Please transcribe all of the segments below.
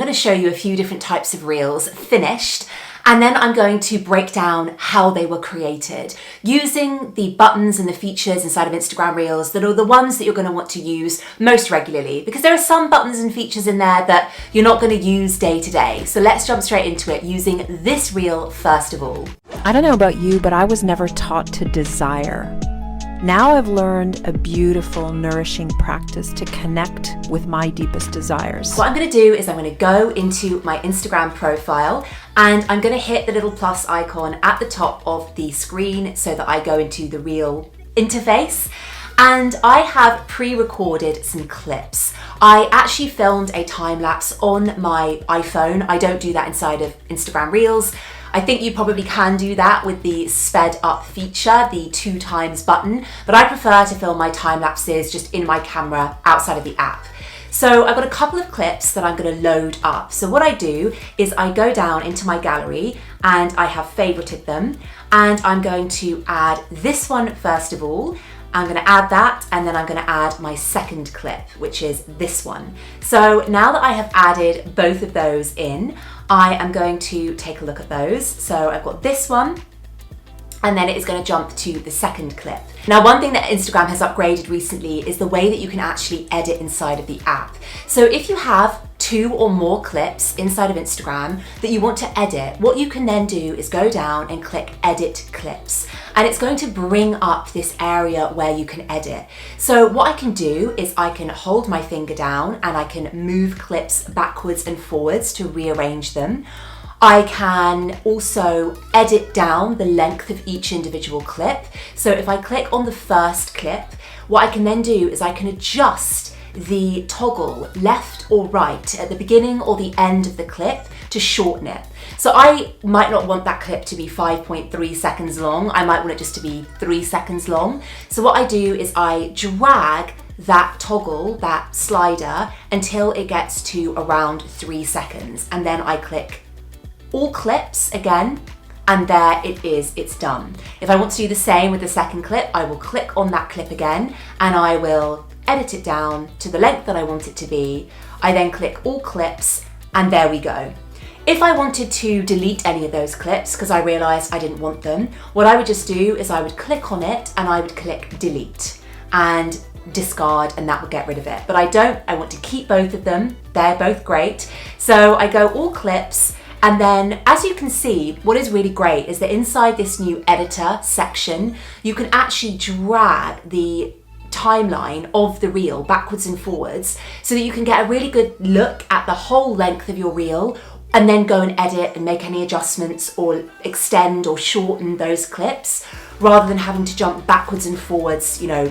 I'm going to show you a few different types of reels finished, and then I'm going to break down how they were created using the buttons and the features inside of Instagram Reels that are the ones that you're going to want to use most regularly, because there are some buttons and features in there that you're not going to use day to day. So let's jump straight into it using this reel first of all. I don't know about you, but I was never taught to desire. Now I've learned a beautiful, nourishing practice to connect with my deepest desires. What I'm going to do is I'm going to go into my Instagram profile and I'm going to hit the little plus icon at the top of the screen so that I go into the reel interface. And I have pre-recorded some clips. I actually filmed a time lapse on my iPhone. I don't do that inside of Instagram Reels. I think you probably can do that with the sped up feature, the 2x button, but I prefer to film my time lapses just in my camera outside of the app. So I've got a couple of clips that I'm going to load up. So what I do is I go down into my gallery and I have favorited them, and I'm going to add this one first of all. I'm going to add that, and then I'm going to add my second clip, which is this one. So now that I have added both of those in, I am going to take a look at those. So I've got this one, and then it is going to jump to the second clip. Now, one thing that Instagram has upgraded recently is the way that you can actually edit inside of the app. So if you have 2 or more clips inside of Instagram that you want to edit, what you can then do is go down and click Edit Clips. And it's going to bring up this area where you can edit. So what I can do is I can hold my finger down and I can move clips backwards and forwards to rearrange them. I can also edit down the length of each individual clip. So if I click on the first clip, what I can then do is I can adjust the toggle left or right at the beginning or the end of the clip to shorten it. So I might not want that clip to be 5.3 seconds long. I might want it just to be 3 seconds long. So what I do is I drag that toggle, that slider, until it gets to around 3 seconds. And then I click all clips again, and there it is, it's done. If I want to do the same with the second clip, I will click on that clip again and I will edit it down to the length that I want it to be. I then click all clips, and there we go. If I wanted to delete any of those clips because I realized I didn't want them, what I would just do is I would click on it and I would click delete and discard, and that would get rid of it. But I don't, I want to keep both of them. They're both great. So I go all clips. And then, as you can see, what is really great is that inside this new editor section, you can actually drag the timeline of the reel backwards and forwards so that you can get a really good look at the whole length of your reel, and then go and edit and make any adjustments or extend or shorten those clips rather than having to jump backwards and forwards, you know,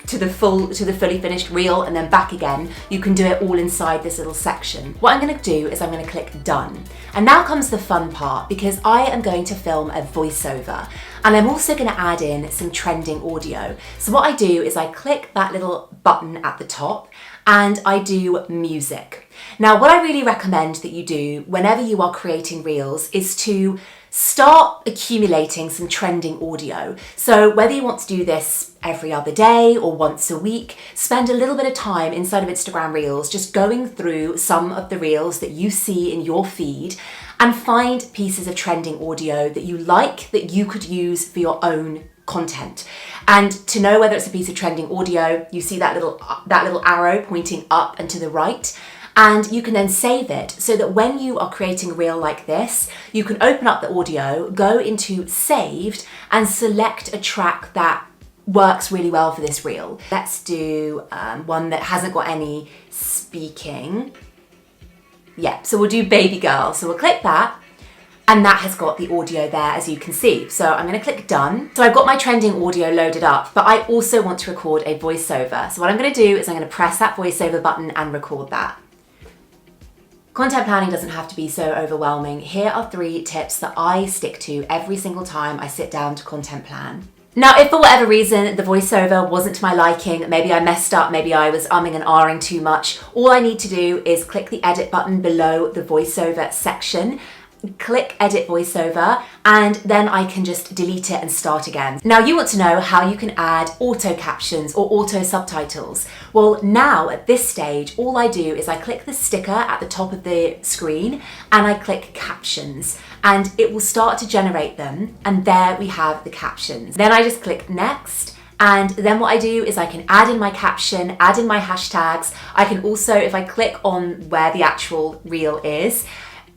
to the fully finished reel and then back again. You can do it all inside this little section. What I'm going to do is I'm going to click done. And now comes the fun part, because I am going to film a voiceover and I'm also going to add in some trending audio. So what I do is I click that little button at the top and I do music. Now, what I really recommend that you do whenever you are creating reels is to start accumulating some trending audio. So whether you want to do this every other day or once a week, spend a little bit of time inside of Instagram Reels just going through some of the reels that you see in your feed and find pieces of trending audio that you like, that you could use for your own content. And to know whether it's a piece of trending audio, you see that little arrow pointing up and to the right. And you can then save it so that when you are creating a reel like this, you can open up the audio, go into saved, and select a track that works really well for this reel. Let's do one that hasn't got any speaking. Yeah, so we'll do Baby Girl. So we'll click that, and that has got the audio there, as you can see. So I'm going to click done. So I've got my trending audio loaded up, but I also want to record a voiceover. So what I'm going to do is I'm going to press that voiceover button and record that. Content planning doesn't have to be so overwhelming. Here are 3 tips that I stick to every single time I sit down to content plan. Now, if for whatever reason the voiceover wasn't to my liking, maybe I messed up, maybe I was umming and ahhing too much, all I need to do is click the edit button below the voiceover section, click edit voiceover, and then I can just delete it and start again. Now you want to know how you can add auto captions or auto subtitles. Well, now at this stage, all I do is I click the sticker at the top of the screen and I click captions, and it will start to generate them, and there we have the captions. Then I just click next. And then what I do is I can add in my caption, add in my hashtags. I can also, if I click on where the actual reel is,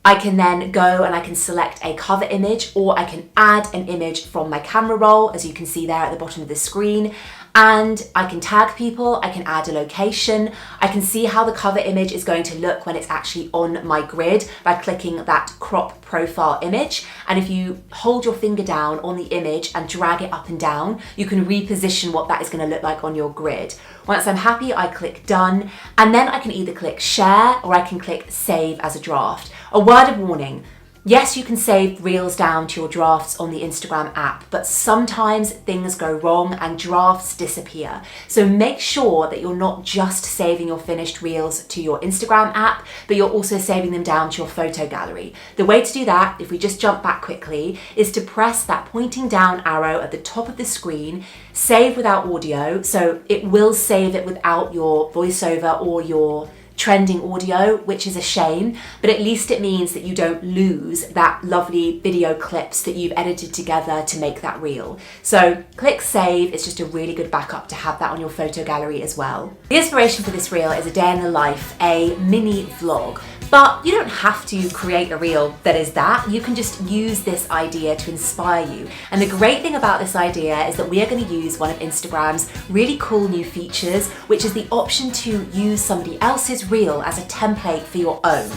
I can then go and I can select a cover image, or I can add an image from my camera roll, as you can see there at the bottom of the screen. And I can tag people, I can add a location, I can see how the cover image is going to look when it's actually on my grid by clicking that crop profile image. And if you hold your finger down on the image and drag it up and down, you can reposition what that is going to look like on your grid. Once I'm happy, I click done, and then I can either click share or I can click save as a draft. A word of warning. Yes, you can save reels down to your drafts on the Instagram app, but sometimes things go wrong and drafts disappear. So make sure that you're not just saving your finished reels to your Instagram app, but you're also saving them down to your photo gallery. The way to do that, if we just jump back quickly, is to press that pointing down arrow at the top of the screen, save without audio, so it will save it without your voiceover or your trending audio, which is a shame, but at least it means that you don't lose that lovely video clips that you've edited together to make that reel. So click save. It's just a really good backup to have that on your photo gallery as well. The inspiration for this reel is a day in the life, a mini vlog. But you don't have to create a reel that is that. You can just use this idea to inspire you. And the great thing about this idea is that we are going to use one of Instagram's really cool new features, which is the option to use somebody else's reel as a template for your own.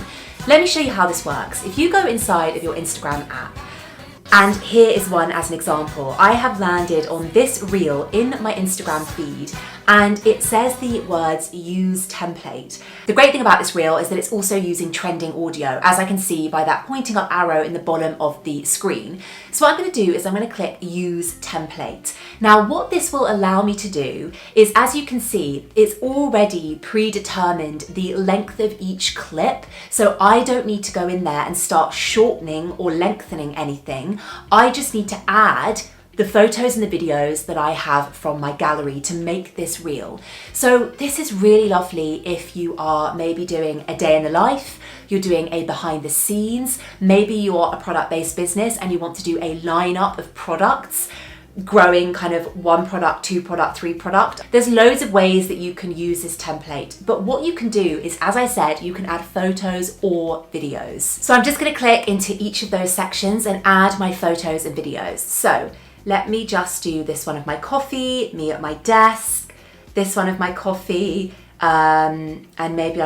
Let me show you how this works. If you go inside of your Instagram app, and here is one as an example. I have landed on this reel in my Instagram feed, and it says the words use template. The great thing about this reel is that it's also using trending audio, as I can see by that pointing up arrow in the bottom of the screen. So what I'm going to do is I'm going to click use template. Now what this will allow me to do is, as you can see, it's already predetermined the length of each clip. So I don't need to go in there and start shortening or lengthening anything. I just need to add the photos and the videos that I have from my gallery to make this reel. So this is really lovely if you are maybe doing a day in the life, you're doing a behind the scenes, maybe you're a product-based business and you want to do a lineup of products, growing kind of 1 product, 2 product, 3 product. There's loads of ways that you can use this template, but what you can do is, as I said, you can add photos or videos. So I'm just going to click into each of those sections and add my photos and videos. So let me just do this one of my coffee, me at my desk, this one of my coffee, and maybe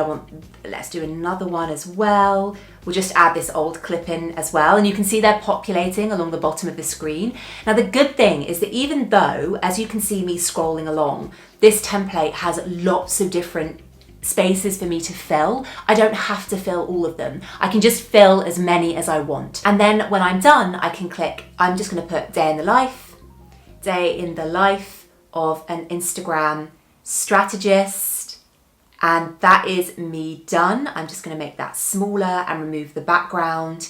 let's do another one as well. We'll just add this old clip in as well, and you can see they're populating along the bottom of the screen. Now the good thing is that even though, as you can see me scrolling along, this template has lots of different spaces for me to fill, I don't have to fill all of them. I can just fill as many as I want. And then when I'm done, I can click, I'm just going to put day in the life of an Instagram strategist. And that is me done. I'm just going to make that smaller and remove the background.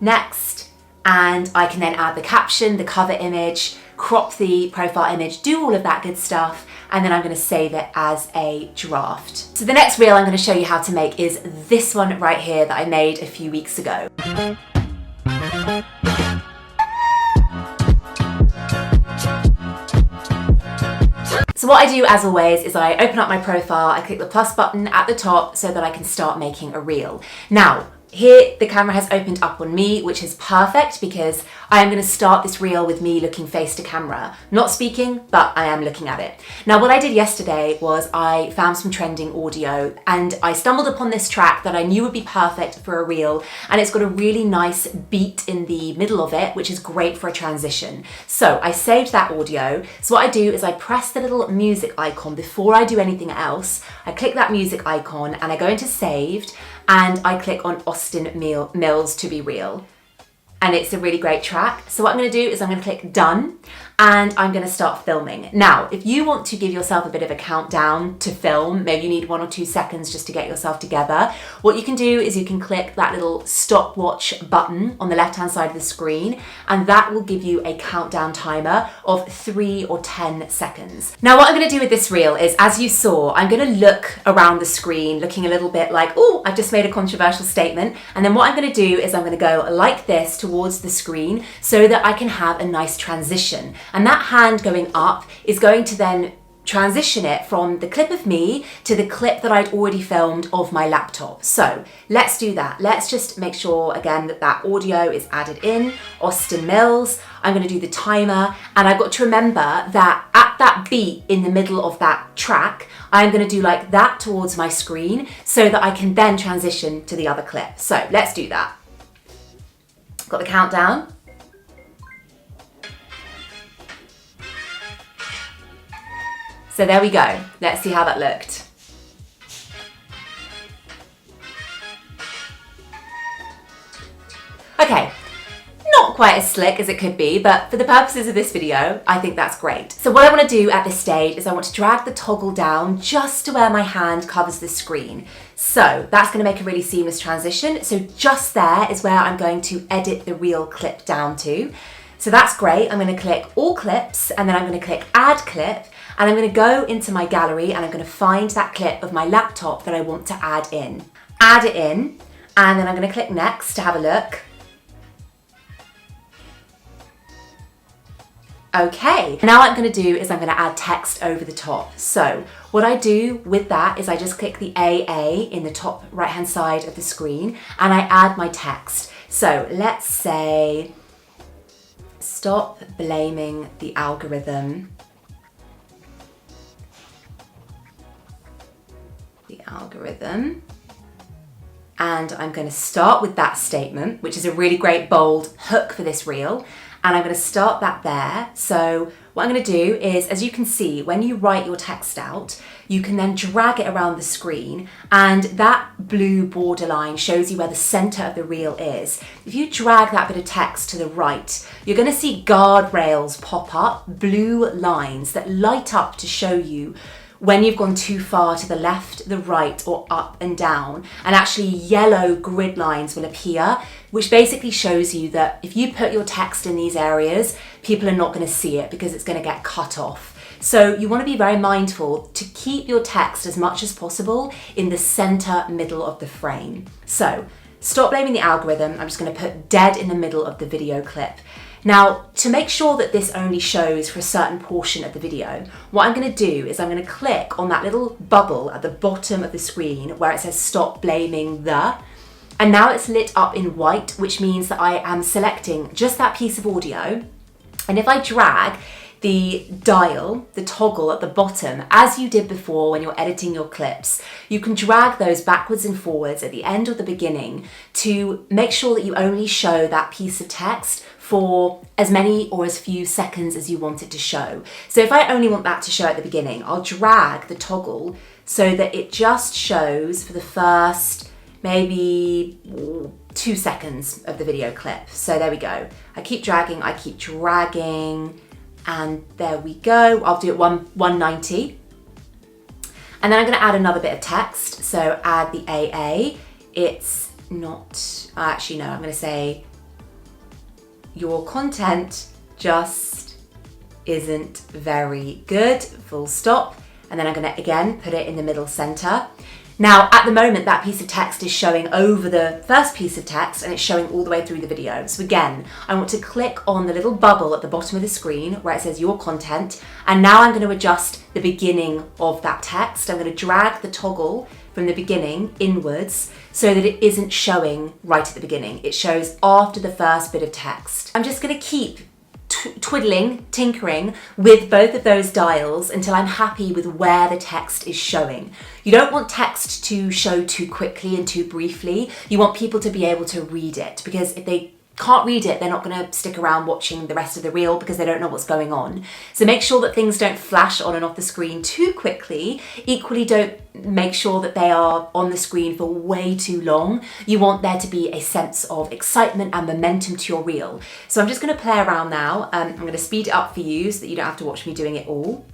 Next, and I can then add the caption, the cover image, crop the profile image, do all of that good stuff, and then I'm going to save it as a draft. So the next reel I'm going to show you how to make is this one right here that I made a few weeks ago. So what I do, as always, is I open up my profile, I click the plus button at the top so that I can start making a reel. Now, here the camera has opened up on me, which is perfect because I am going to start this reel with me looking face to camera. Not speaking, but I am looking at it. Now what I did yesterday was I found some trending audio and I stumbled upon this track that I knew would be perfect for a reel, and it's got a really nice beat in the middle of it, which is great for a transition. So I saved that audio. So what I do is I press the little music icon before I do anything else. I click that music icon and I go into saved, and I click on Austin Mills to be real. And it's a really great track. So what I'm going to do is I'm going to click done, and I'm going to start filming. Now, if you want to give yourself a bit of a countdown to film, maybe you need 1 or 2 seconds just to get yourself together, what you can do is you can click that little stopwatch button on the left-hand side of the screen, and that will give you a countdown timer of 3 or 10 seconds. Now, what I'm going to do with this reel is, as you saw, I'm going to look around the screen, looking a little bit like, oh, I've just made a controversial statement, and then what I'm going to do is I'm going to go like this towards the screen so that I can have a nice transition. And that hand going up is going to then transition it from the clip of me to the clip that I'd already filmed of my laptop. So let's do that. Let's just make sure again that that audio is added in. Austin Mills. I'm going to do the timer, and I've got to remember that at that beat in the middle of that track, I'm going to do like that towards my screen so that I can then transition to the other clip. So let's do that. Got the countdown. So there we go. Let's see how that looked. Okay, not quite as slick as it could be, but for the purposes of this video, I think that's great. So what I want to do at this stage is I want to drag the toggle down just to where my hand covers the screen. So that's going to make a really seamless transition. So just there is where I'm going to edit the reel clip down to. So that's great. I'm going to click all clips, and then I'm going to click add clip, and I'm going to go into my gallery and I'm going to find that clip of my laptop that I want to add in. Add it in, and then I'm going to click next to have a look. Okay, now what I'm going to do is I'm going to add text over the top. So what I do with that is I just click the AA in the top right hand side of the screen and I add my text. So let's say, stop blaming the algorithm. And I'm going to start with that statement, which is a really great bold hook for this reel. And I'm going to start that there. So what I'm going to do is, as you can see, when you write your text out, you can then drag it around the screen, and that blue borderline shows you where the center of the reel is. If you drag that bit of text to the right, you're going to see guardrails pop up, blue lines that light up to show you when you've gone too far to the left, the right, or up and down. And actually yellow grid lines will appear, which basically shows you that if you put your text in these areas, people are not going to see it because it's going to get cut off. So you want to be very mindful to keep your text as much as possible in the center middle of the frame. So stop blaming the algorithm. I'm just going to put dead in the middle of the video clip. Now, to make sure that this only shows for a certain portion of the video, what I'm going to do is I'm going to click on that little bubble at the bottom of the screen where it says stop blaming the, and now it's lit up in white, which means that I am selecting just that piece of audio. And if I drag the dial, the toggle at the bottom, as you did before when you're editing your clips, you can drag those backwards and forwards at the end or the beginning to make sure that you only show that piece of text for as many or as few seconds as you want it to show. So if I only want that to show at the beginning, I'll drag the toggle so that it just shows for the first maybe 2 seconds of the video clip. So there we go. I keep dragging, and there we go. I'll do it 190. And then I'm going to add another bit of text. So add the AA. It's not, actually no, I'm going to say, your content just isn't very good, full stop. And then I'm going to again put it in the middle center. Now, at the moment, that piece of text is showing over the first piece of text and it's showing all the way through the video. So again, I want to click on the little bubble at the bottom of the screen where it says your content. And now I'm going to adjust the beginning of that text. I'm going to drag the toggle from the beginning inwards so that it isn't showing right at the beginning. It shows after the first bit of text. I'm just going to keep twiddling, tinkering with both of those dials until I'm happy with where the text is showing. You don't want text to show too quickly and too briefly. You want people to be able to read it, because if they can't read it, they're not going to stick around watching the rest of the reel because they don't know what's going on. So make sure that things don't flash on and off the screen too quickly. Equally, don't make sure that they are on the screen for way too long. You want there to be a sense of excitement and momentum to your reel. So I'm just going to play around now. I'm going to speed it up for you so that you don't have to watch me doing it all.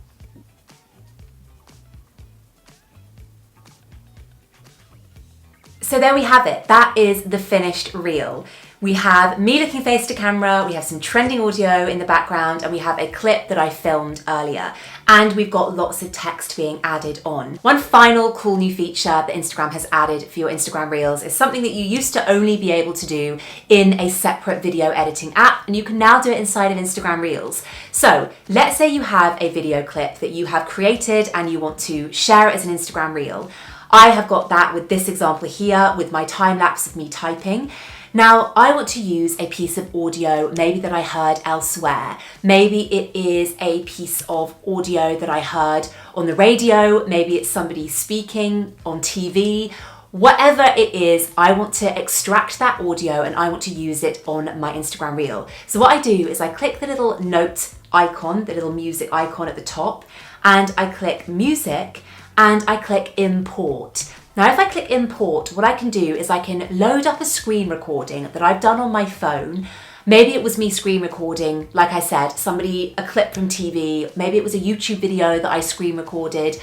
So there we have it. That is the finished reel. We have me looking face to camera, we have some trending audio in the background, and we have a clip that I filmed earlier. And we've got lots of text being added on. One final cool new feature that Instagram has added for your Instagram Reels is something that you used to only be able to do in a separate video editing app, and you can now do it inside of Instagram Reels. So let's say you have a video clip that you have created and you want to share it as an Instagram Reel. I have got that with this example here with my time lapse of me typing. Now, I want to use a piece of audio maybe that I heard elsewhere. Maybe it is a piece of audio that I heard on the radio. Maybe it's somebody speaking on TV. Whatever it is, I want to extract that audio and I want to use it on my Instagram Reel. So what I do is I click the little note icon, the little music icon at the top, and I click music and I click import. Now, if I click import, what I can do is I can load up a screen recording that I've done on my phone. Maybe it was me screen recording, like I said, a clip from TV. Maybe it was a YouTube video that I screen recorded.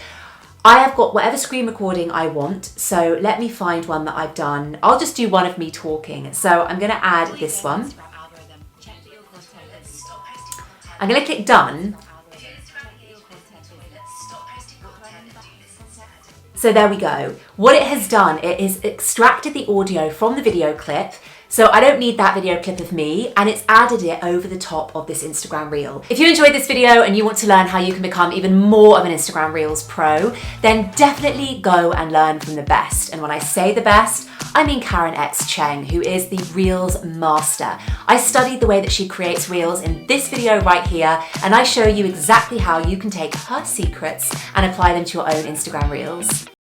I have got whatever screen recording I want. So let me find one that I've done. I'll just do one of me talking. So I'm gonna add this one. I'm gonna click done. So there we go. What it has done, it has extracted the audio from the video clip. So I don't need that video clip of me, and it's added it over the top of this Instagram Reel. If you enjoyed this video and you want to learn how you can become even more of an Instagram Reels pro, then definitely go and learn from the best. And when I say the best, I mean Karen X Cheng, who is the Reels master. I studied the way that she creates Reels in this video right here, and I show you exactly how you can take her secrets and apply them to your own Instagram Reels.